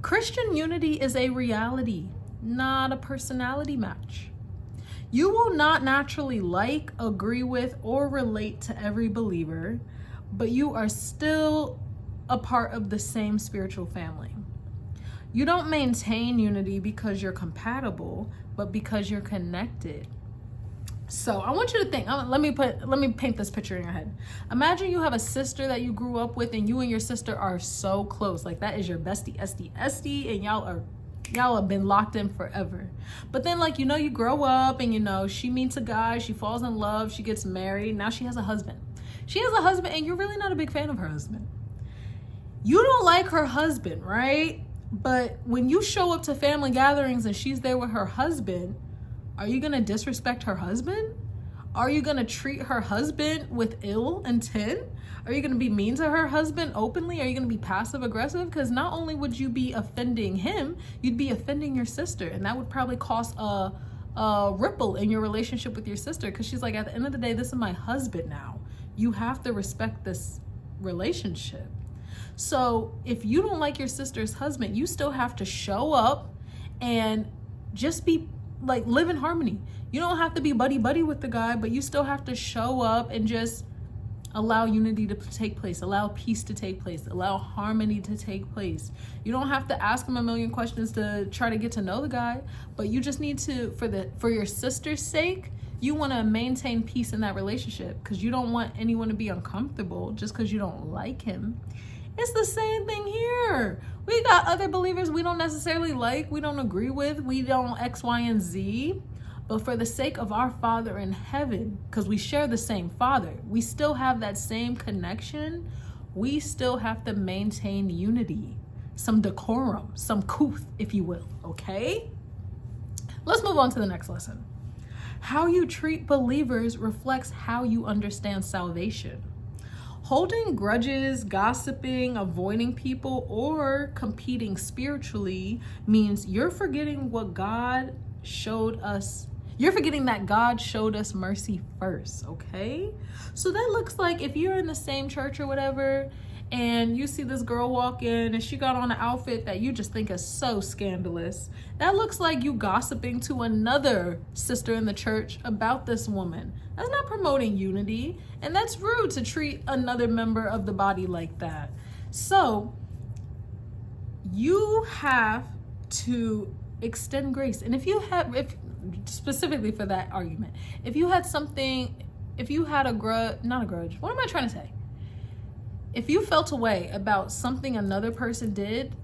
Christian unity is a reality, not a personality match. You will not naturally like, agree with, or relate to every believer, but you are still a part of the same spiritual family. You don't maintain unity because you're compatible, but because you're connected. So I want you to think, let me paint this picture in your head. Imagine you have a sister that you grew up with and you and your sister are so close. Like that is your bestie, estie, and y'all have been locked in forever. But then you grow up and she meets a guy, she falls in love, she gets married, now she has a husband. She has a husband and you're really not a big fan of her husband. You don't like her husband, right? But when you show up to family gatherings and she's there with her husband, are you gonna disrespect her husband? Are you gonna treat her husband with ill intent? Are you gonna be mean to her husband openly? Are you gonna be passive aggressive? Because not only would you be offending him, you'd be offending your sister, and that would probably cause a ripple in your relationship with your sister. Because she's like, at the end of the day, this is my husband now. You have to respect this relationship. So if you don't like your sister's husband, you still have to show up and just be live in harmony. You don't have to be buddy with the guy, but you still have to show up and just allow unity to take place, allow peace to take place, allow harmony to take place. You don't have to ask him a million questions to try to get to know the guy, but you just need to, for your sister's sake, you want to maintain peace in that relationship because you don't want anyone to be uncomfortable just because you don't like him. It's the same thing here. We got other believers we don't necessarily like, we don't agree with, we don't X, Y, and Z. But for the sake of our Father in heaven, because we share the same Father, we still have that same connection. We still have to maintain unity, some decorum, some couth, if you will, okay? Let's move on to the next lesson. How you treat believers reflects how you understand salvation. Holding grudges, gossiping, avoiding people, or competing spiritually means you're forgetting what God showed us. You're forgetting that God showed us mercy first, okay? So that looks like if you're in the same church or whatever, and you see this girl walk in and she got on an outfit that you just think is so scandalous, that looks like you gossiping to another sister in the church about this woman. That's not promoting unity, and that's rude to treat another member of the body like that. So you have to extend grace. And if specifically for that argument, if you had a grudge, not a grudge, what am I trying to say? If you felt a way about something another person did,